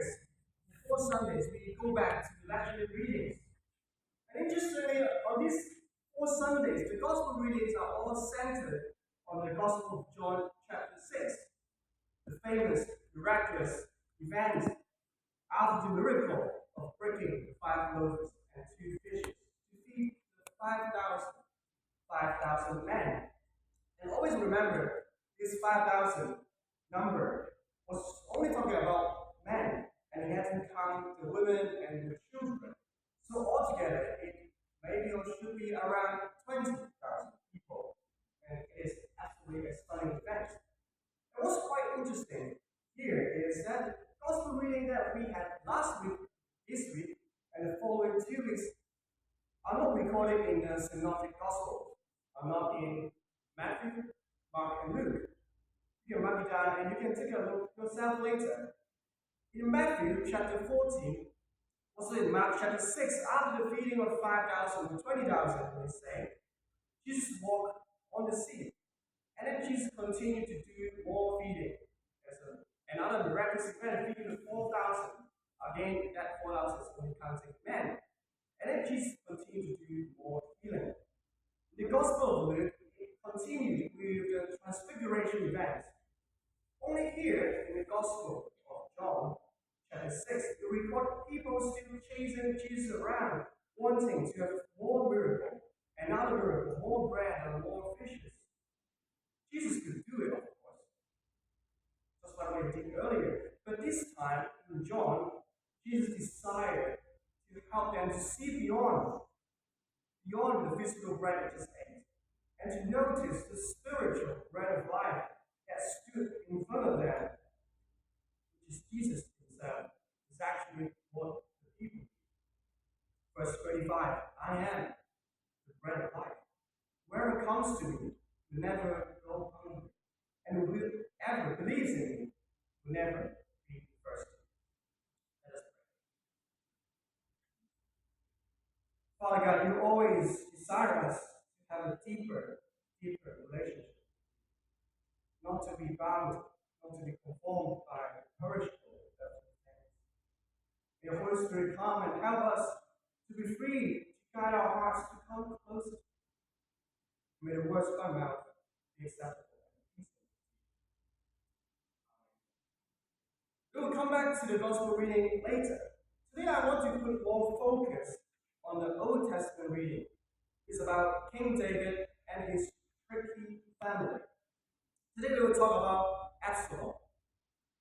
focus, before Sundays, we go back to the lectionary readings. And interestingly, on these 4 Sundays, the gospel readings are all centered on the Gospel of John chapter 6, the famous miraculous event after the miracle of breaking the 5 loaves and 2 fishes to feed the 5,000 men. And always remember, this 5,000 number was only talking about men, and it hadn't counted the women and the children. So altogether, it maybe or should be around 20,000 people, and it is absolutely a stunning event. And what's quite interesting here is that the gospel reading that we had last week, this week, and the following 2 weeks are not recorded in the synoptic gospels, are not in Matthew, Mark, and Luke. You can mark it down and you can take a look yourself later. In Matthew chapter 14, also in Mark chapter 6, after the feeding of 5,000 to 20,000, they say, Jesus walked on the sea. And then Jesus continued to do more feeding. There's another miraculous event, feeding the 4,000. Again, that 4,000 is only counting men. And then Jesus continued to do more healing. The Gospel of Luke continued with the transfiguration event. Only here in the Gospel of John, chapter 6, we record people still chasing Jesus around, wanting to have more miracle, another miracle, more bread and more fishes. Jesus could do it, of course, just like we did earlier. But this time, in John, Jesus decided to help them to see beyond the physical bread they just ate, and to notice the spiritual bread of life that stood in front of them, which is Jesus himself, is actually what the people do. Verse 35, I am the bread of life. Whoever comes to me will never go hungry, and whoever believes in me will never be thirsty. Let us pray. Father God, you always desire us to have a deeper relationship. Not to be bound, not to be conformed by perishable things. May the Holy Spirit come and help us to be free, to guide our hearts to come closer. May the words of our mouth be acceptable and peaceful. We will come back to the gospel reading later. Today I want to put more focus on the Old Testament reading. It's about King David and his tricky family. Today we will talk about Absalom.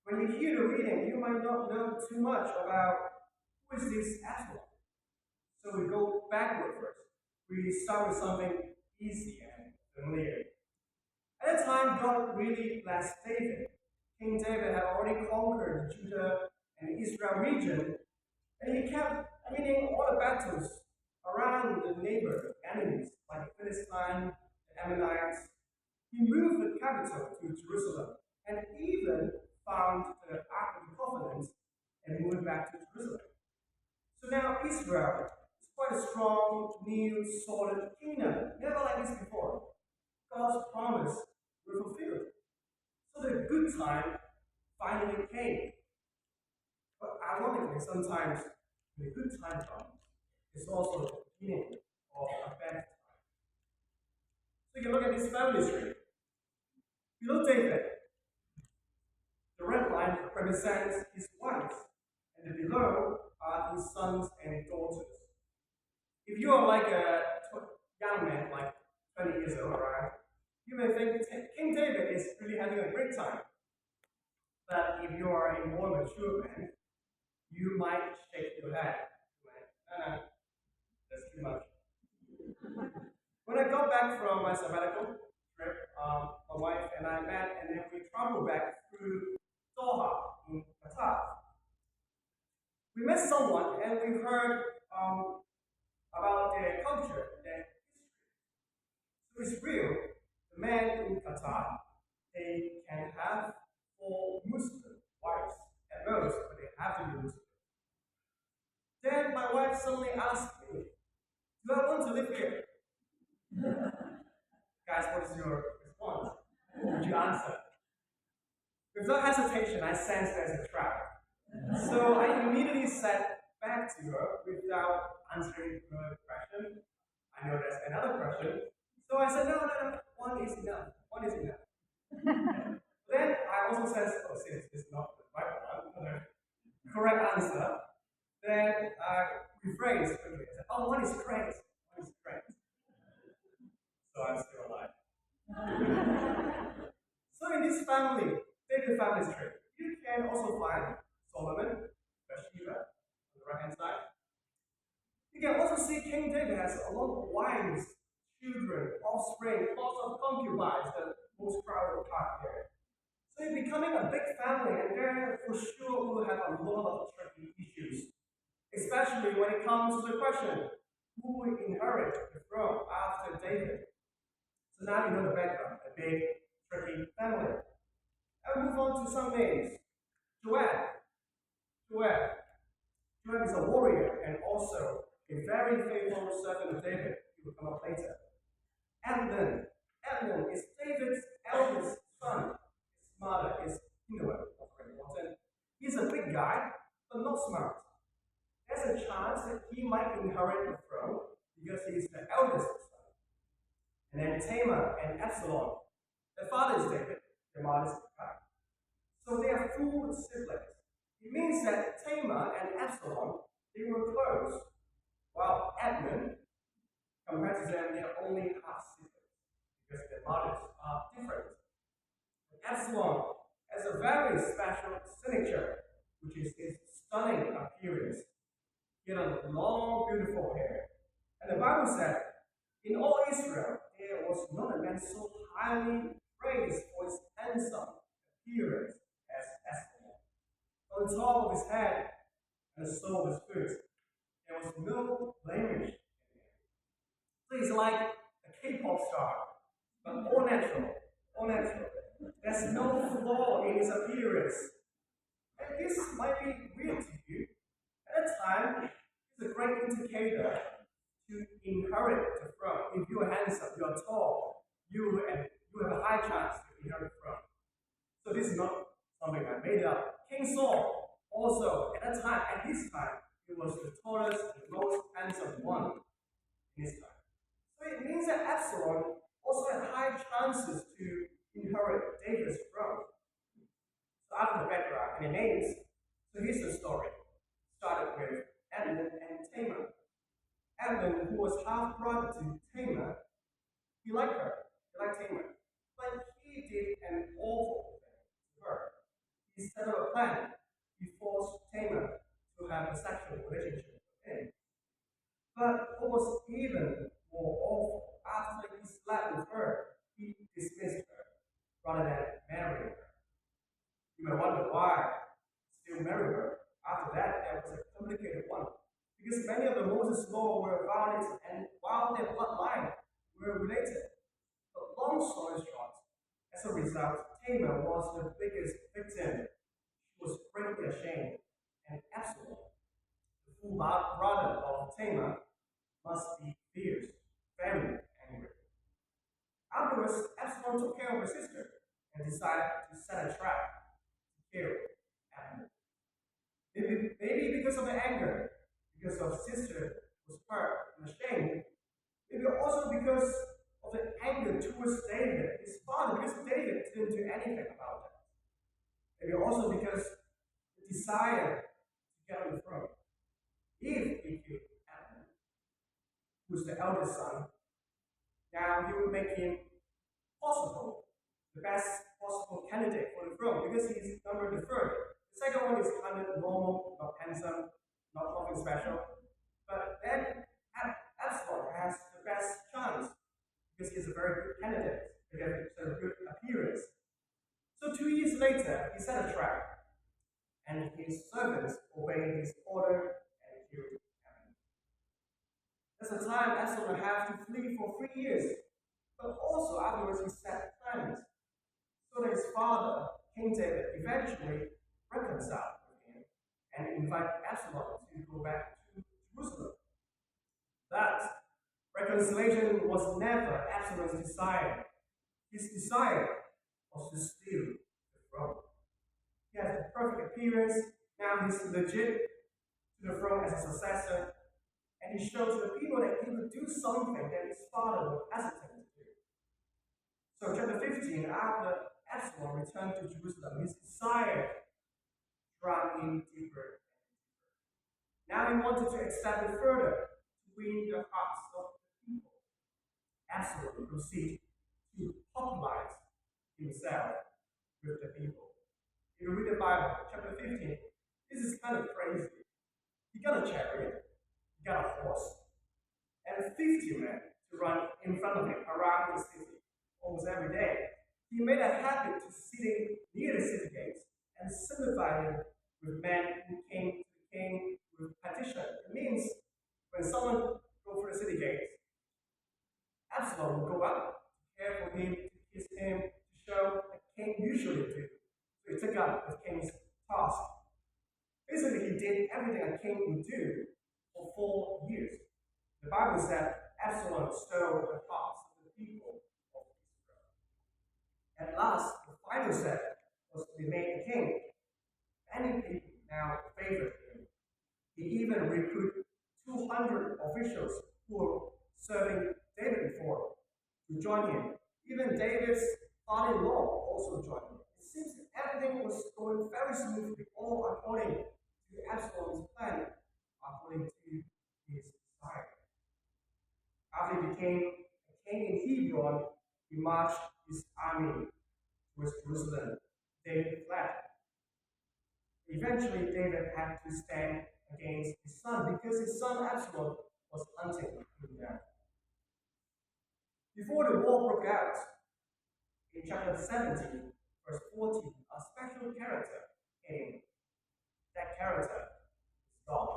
When you hear the reading, you might not know too much about who is this Absalom. So we go backward first. We start with something easy and familiar. At that time, God really blessed David. King David had already conquered Judah and the Israel region, and he kept winning all the battles around the neighbor enemies like the Philistines, the Ammonites. He moved the capital to Jerusalem and even found the Ark of the Covenant and moved back to Jerusalem. So now Israel is quite a strong, new, solid kingdom, never like this before. God's promise was fulfilled. So the good time finally came. But ironically, sometimes when the good time comes, it's also the beginning of a bad time. So you can look at this family tree. Below David, the red line represents his wives, and the below are his sons and daughters. If you are like a young man, like 20 years old, right, you may think King David is really having a great time. But if you are a more mature man, you might shake your head. That's too much. When I got back from my sabbatical trip, my wife and I met, and then we traveled back through Doha in Qatar. We met someone, and we heard about their culture, their history. So it's real. The men in Qatar, they can have 4 Muslim wives at most, but they have to be Muslim. Then my wife suddenly asked me, do I want to live here? Guys, what is your response? What would you answer? Without hesitation, I sensed there's a trap. So quickly sat back to her without answering her question. I know there's another question. So I said, no, no, no, one is enough. One is enough. Then I also said, oh, since it's not the right one, the correct answer, then I rephrased quickly. I said, oh, one is great. One is great. So I'm still alive. So in this family, David family tree, you can also find Solomon, Bathsheba, on the right hand side. You can also see King David has a lot of wives, children, offspring, lots of concubines, the most crowded part there. So it's becoming a big family, and there for sure will have a lot of tricky issues, especially when it comes to the question, who will inherit the throne after David? So now you know the background, a big, tricky family. I'll move on to some names. Joab. Joab. Joab is a warrior and also a very faithful servant of David. He will come up later. Amnon. Amnon is David's eldest son. His mother is Ahinoam. He's a big guy, but not smart. There's a chance that he might inherit the throne because he's the eldest son. And then Tamar and Absalom. Their father is David, their mother is Michal. So they are full siblings. It means that Tamar and Absalom, they were close, while Amnon, compared to them, they are only half siblings because their mothers are different. Absalom has a very special signature, which is his stunning appearance. He had a long, beautiful hair. And the Bible said, in all Israel, there was not a man so highly praised for his handsome appearance as Absalom. On the top of his head and the sole of his foot, there was no blemish in him. So he's like a K-pop star, but all natural, all natural. There's no flaw in his appearance. And this might be weird to you. At the time, it's a great indicator to inherit the throne. If you are handsome, you are tall, you have a high chance to inherit the throne. So this is not something I made up. King Saul also, at that time, at his time, he was the tallest and most handsome one in his time. So it means that Absalom also had high chances to inherit David's throne. So after the background and the names, so here's the story. Started with Amnon and Tamar. Amnon, who was half brother to Tamar, he liked her. He liked Tamar. But he did an awful thing to her. He set up a plan. He forced Tamar to have a sexual relationship with him. But what was even more awful, after he slept with her, he dismissed her rather than marrying her. You may wonder why still marry her. After that, there was a complicated one. Because many of the Moses law were violated, and while their bloodline were related. But long story short, as a result, Tamar was the biggest victim. She was greatly ashamed, and Absalom, the full brother of Tamar, must be fierce, very angry. Afterwards, Absalom took care of her sister and decided to set a trap to kill Amnon. Maybe because of the anger, because of sister was hurt and ashamed, maybe also because of the anger towards David, his father, because David didn't do anything about that. Maybe also because the desire to get on the throne. If he killed Amnon, who was the eldest son, now he would make him possible, the best possible candidate for the throne, because he's number the third. The second one is kind of normal, not handsome, not nothing special. But then Absalom has the best chance because he's a very good candidate, because he's a good appearance. So 2 years later, he set a trap, and his servants obeyed his order and killed Amnon. That's the time Absalom had to flee for 3 years, but also afterwards he set plans so that his father, King David, eventually reconciled with him and invited Absalom to go back to Jerusalem. But reconciliation was never Absalom's desire. His desire was to steal the throne. He has the perfect appearance, now he's legit, to the throne as a successor, and he showed to the people that he would do something that his father was hesitant to do. So, chapter 15, after Absalom returned to Jerusalem, his desire dragged him deeper. Now he wanted to extend it further to win the hearts of the people. Absalom proceeded to popularize himself with the people. If you read the Bible, chapter 15, this is kind of crazy. He got a chariot, he got a horse, and 50 men to run in front of him around the city almost every day. He made a habit to sitting near the city gates and sympathizing with men who came to the king with petition. It means when someone goes through the city gates, Absalom will go up, care for him, to kiss him, to show the king usually do. So he took up the king's task. Basically, he did everything a king would do for 4 years. The Bible said Absalom stole the hearts of the people of Israel. At last, the final step was to be made a king. Many people now favored him. He even recruited 200 officials who were serving David before to join him. Even David's father-in-law also joined him. It seems that everything was going very smoothly, all according to Absalom's plan, according to his desire. After he became a king in Hebron, he marched his army towards Jerusalem. David fled. Eventually, David had to stand against his son because his son Absalom was hunting him down. Before the war broke out, in chapter 17, verse 14, a special character came. That character is God.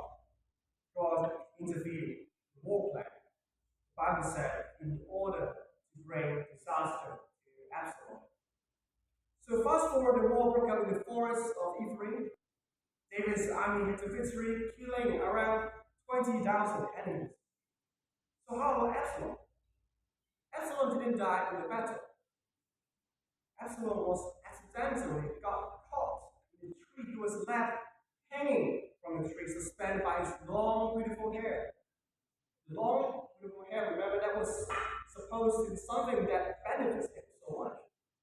God intervened in the war plan. The Bible said, in order to bring disaster to Absalom. So fast forward, the war broke out in the forests of Ephraim. David's army had the victory, killing around 20,000 enemies. So how about Absalom? Absalom didn't die in the battle. Absalom was accidentally got caught in the tree. He was left hanging from the tree, suspended by his long, beautiful hair. Long, beautiful hair, remember, that was supposed to be something that benefits him so much.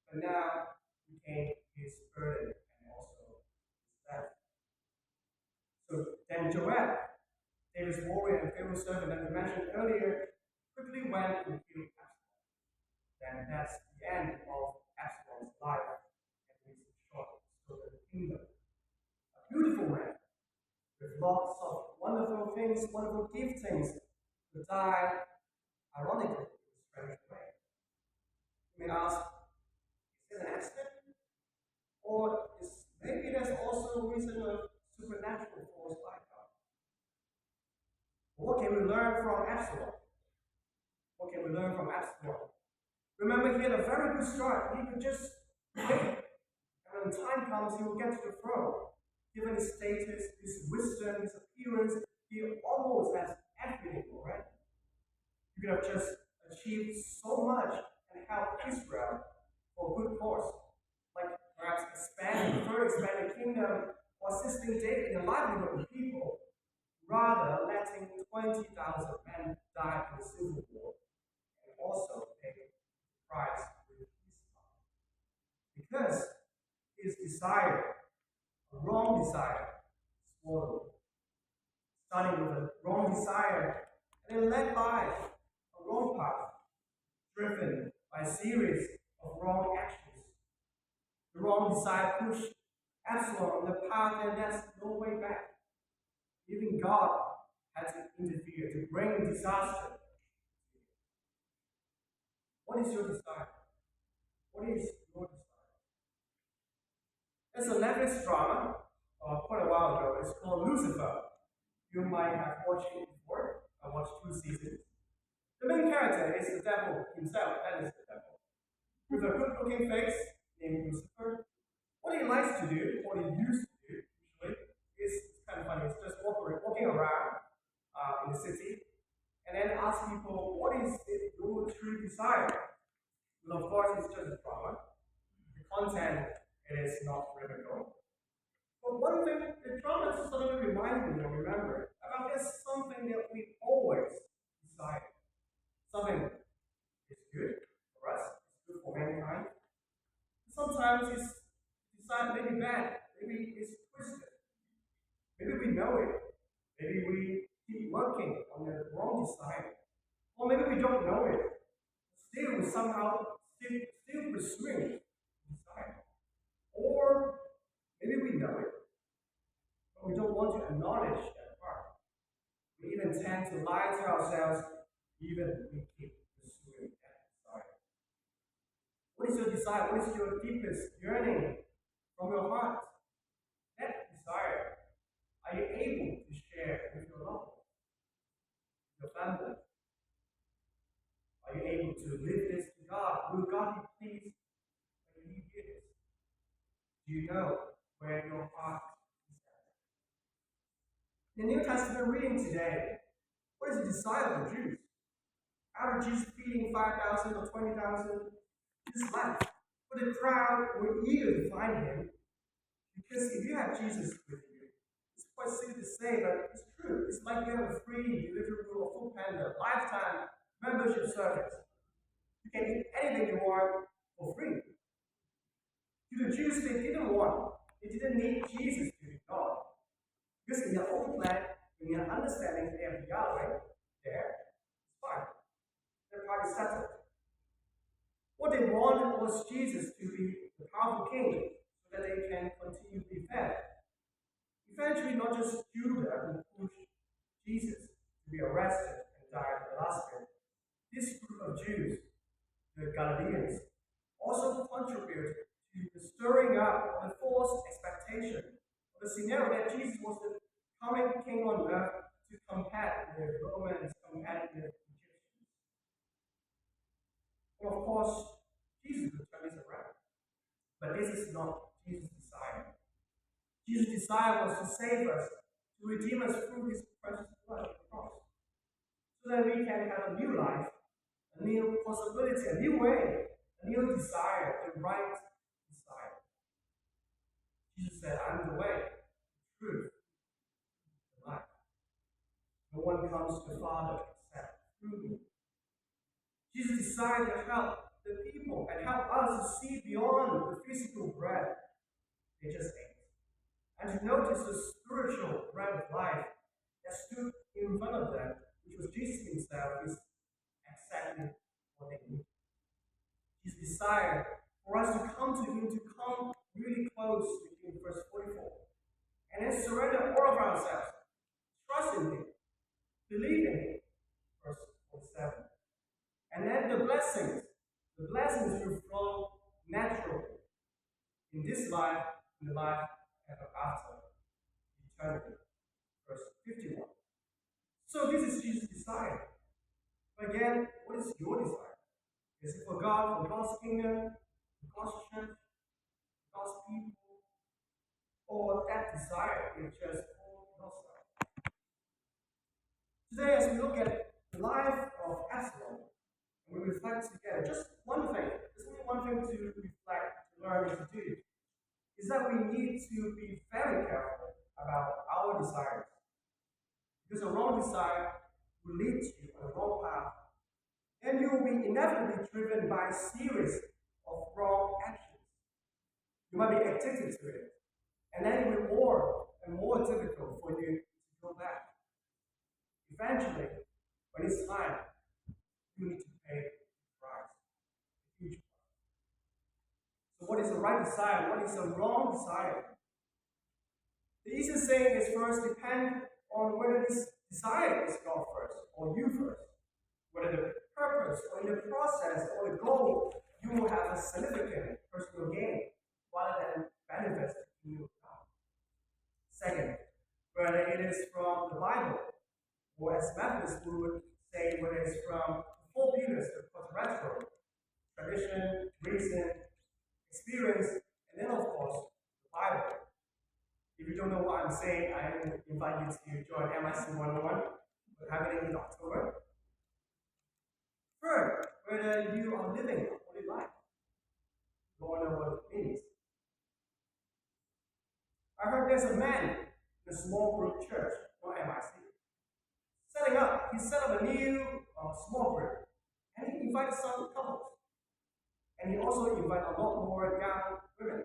But now became his burden and also his death. So then Joab, David's warrior and faithful servant that we mentioned earlier, quickly went and killed Absalom. Then that's the end of Absalom's life and his short stolen kingdom. A beautiful man with lots of wonderful things, wonderful giftings, to die ironically in a strange way. You may ask, is it an accident? Or is maybe there's also a reason of supernatural force like God? What can we learn from Absalom? What can we learn from Absalom? Remember, he had a very good start. He could just wait. And when time comes, he will get to the throne. Given his status, his wisdom, his appearance, he almost has everything already. He could have just achieved so much and helped Israel for a good cause. Like perhaps further expand the kingdom, or assisting David in the livelihood of people, rather letting 20,000 men die in the civil war, and also pay the price with his life. Because his desire, a wrong desire, swallowed. Starting with a wrong desire, and then led by a wrong path, driven by a series of wrong actions. The wrong desire pushed Absalom on the path, and there's no way back. Even God had to interfere to bring disaster. What is your desire? What is your desire? There's a Netflix drama quite a while ago. It's called Lucifer. You might have watched it before. I watched 2 seasons. The main character is the devil himself. That is the devil. With a good-looking face named Lucifer. What he likes to do, what he used to do, usually, is kind of funny. It's just walking around in the city and then ask people, what is it your true desire? Well, of course, it's just a drama. The content, it is not biblical. But one thing, the drama suddenly reminds remind me or remember about this something that we always desire. Something is good for us, it's good for mankind. Sometimes it's decided maybe bad, maybe it's twisted. Maybe we know it. Maybe we keep working on the wrong desire. Or maybe we don't know it. Still, we somehow still pursuing desire. Or maybe we know it, but we don't want to acknowledge that part. We even tend to lie to ourselves, even we keep pursuing that desire. What is your desire? What is your deepest yearning from your heart? That desire, are you able to share with your loved ones, your family? Are you able to live this to God? Will God be pleased when you hear this? Do you know where your heart is at? In the New Testament reading today, what is the desire of the Jews? After Jesus feeding 5,000 or 20,000, this life. But the crowd were eager to find him, because if you have Jesus with you, it's quite silly to say, but it's true. It's like you have a free Deliveroo or Food Panda lifetime membership service. You can eat anything you want for free. To the Jews, they didn't need Jesus to be God. Because in their own plan, in their understanding they have Yahweh there, it's fine. Their part is settled. What they wanted was Jesus to be the powerful king, so that they can continue to be fed. Eventually, not just Judah who pushed Jesus to be arrested and died at the last minute. This group of Jews, the Galileans, also contributed to the stirring up of the false expectation of the scenario that Jesus was the coming king on earth to combat the Romans, combat the Egyptians. Well, of course, Jesus could turn this around. But this is not Jesus' desire. Jesus' desire was to save us, to redeem us through his precious blood on the cross, so that we can have a new life, a new possibility, a new way, a new desire, the right desire. Jesus said, I'm the way, the truth, the life. No one comes to the Father except through me. Jesus decided to help the people and help us to see beyond the physical bread they just ate, and to notice the spiritual bread of life that stood in front of them, which was Jesus himself, is exactly what they need. His desire for us to come to him, to come really close to him, verse 44, and then surrender all of ourselves, trust in him, believe in him, verse 47. And then the blessings will flow naturally in this life, in the life ever after eternity. Verse 51. So this is Jesus' desire. But again, what is your desire? Is it for God, for God's kingdom, for God's church, for God's people? Or that desire is just for your side? Today, as we look at the life of Absalom, and we reflect together, just one thing, there's only one thing to reflect, to learn, and to do, is that we need to be very careful about our desires. Because a wrong desire will lead you on a wrong path. Then you will be inevitably driven by a series of wrong actions. You might be addicted to it. And then it will be more and more difficult for you to go back. Eventually, when it's time, you need to pay the price, the huge price. So what is the right desire? What is the wrong desire? The easiest saying is first depend on whether this desire is God first or you first. Whether the purpose or in the process or the goal you will have a significant personal gain rather than benefits to you. Second, whether it is from the Bible, or as Methodists we would say whether it's from the four pillars of Post-Retro, tradition, reason, experience, and then of course the Bible. If you don't know what I'm saying, I invite you to join MIC 101. We're having it in October. Third, whether you are living a holy life. You all know what it means. I heard there's a man in a small group church, or MIC. He set up a new small group, and he invited some couples, and he also invited a lot more young women.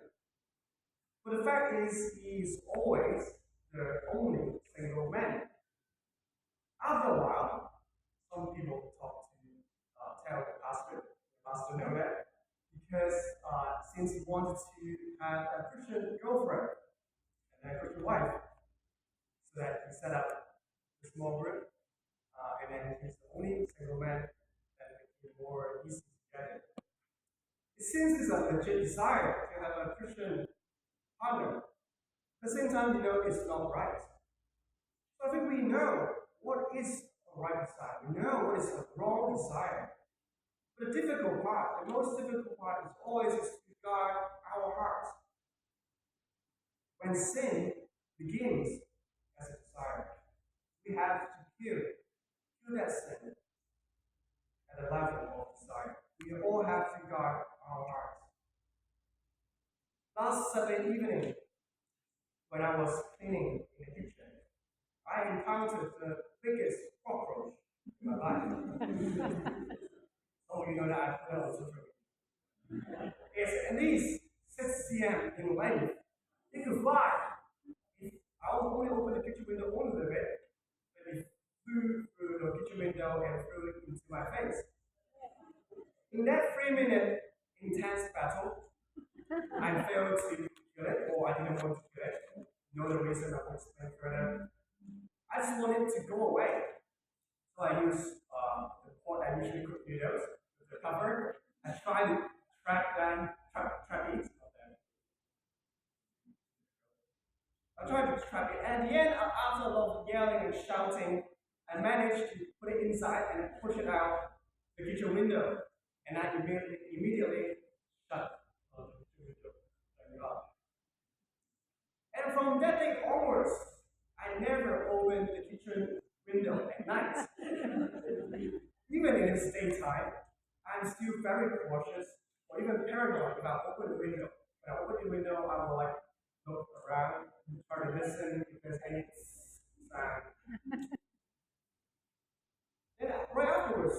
But the fact is, he's always the only single man. After a while, some people tell the pastor know that, because since he wanted to have a Christian girlfriend and a Christian wife, so that he set up a small group, and then he's the only single man that became more easy to get it. It seems it's a legit desire to have a Christian partner. At the same time, it's not right. So I think we know what is a right desire. We know what is a wrong desire. But the most difficult part is always to guard our hearts. When sin begins as a desire, we have to kill that sin at the level of desire. We all have to guard our hearts. Last Sunday evening, when I was cleaning in the kitchen, I encountered the biggest cockroach in my life. Oh, you know that I put out the It's at least 6 cm in length. It could fly. If I would only open the kitchen window only a little bit, but it flew through the kitchen window and flew into my face. In that 3-minute intense battle, I failed to kill it, or I didn't want to kill it. You know the reason, I will explain further. I just wanted to go away. So I used the pot I usually cook noodles with the cover. I tried to trap it. I tried to trap it. And at the end, after a lot of yelling and shouting, I managed to put it inside and push it out the kitchen window. And I immediately shut the kitchen window. And from that day onwards, I never opened the kitchen window at night. Even in its daytime, I'm still very cautious or even paranoid if I open the window. When I open the window, I will look around, try to listen if there's any sound. Then right afterwards,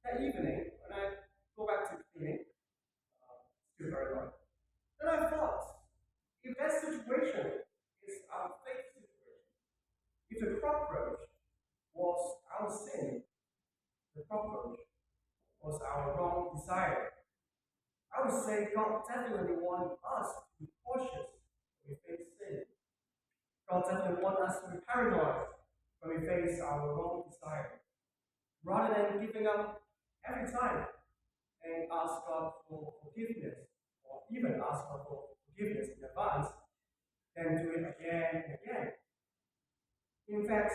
that evening, when I go back to cleaning, still very long, then I thought, if that situation is our faith situation, if the cockroach was our sin, the cockroach was our wrong desire, I would say God definitely wants us to be cautious when we face sin. God definitely wants us to be paranoid when we face our wrong desire. Rather than giving up every time and ask God for forgiveness, or even ask God for forgiveness in advance, then do it again and again. In fact,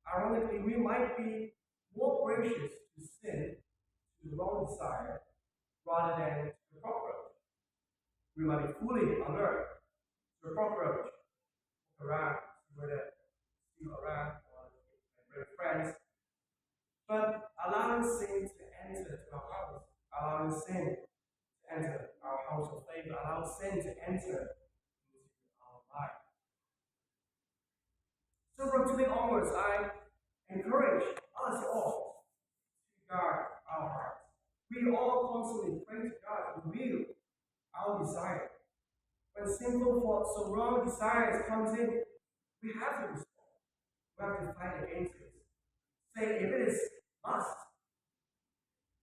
ironically, we might be more gracious to sin, to the wrong desire, rather than to the cockroach. We might be fully alert to the cockroach, look around, see whether it's still around, or bring friends. But allowing sin to enter to our house, allowing sin to enter our house of faith, allowing sin to enter into our life. So from today onwards, I encourage us all to guard our hearts. We all constantly pray to God to reveal our desire. When sinful thoughts or wrong desires comes in, we have to respond. We have to fight against it. Say, if it is lust,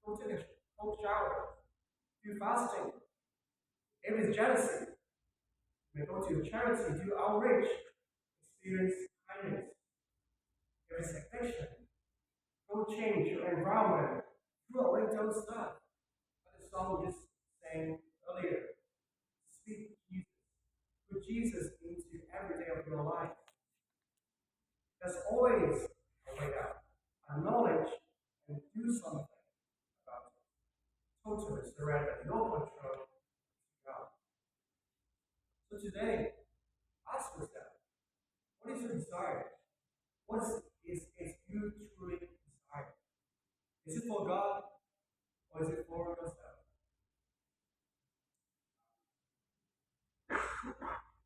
go take a cold shower, do fasting. If it is jealousy, you may go to charity, do outreach, experience kindness. If it's addiction, go change your environment, throw away those stuff. But the song just sang earlier, speak Jesus. Put Jesus into every day of your life. There's always a way out. Acknowledge and do something about it. Totally surrender your control to God. So today, ask yourself, what is your desire? What is you truly desire? Is it for God or is it for yourself?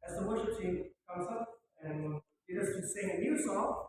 As the worship team comes up and lead us to sing a new song.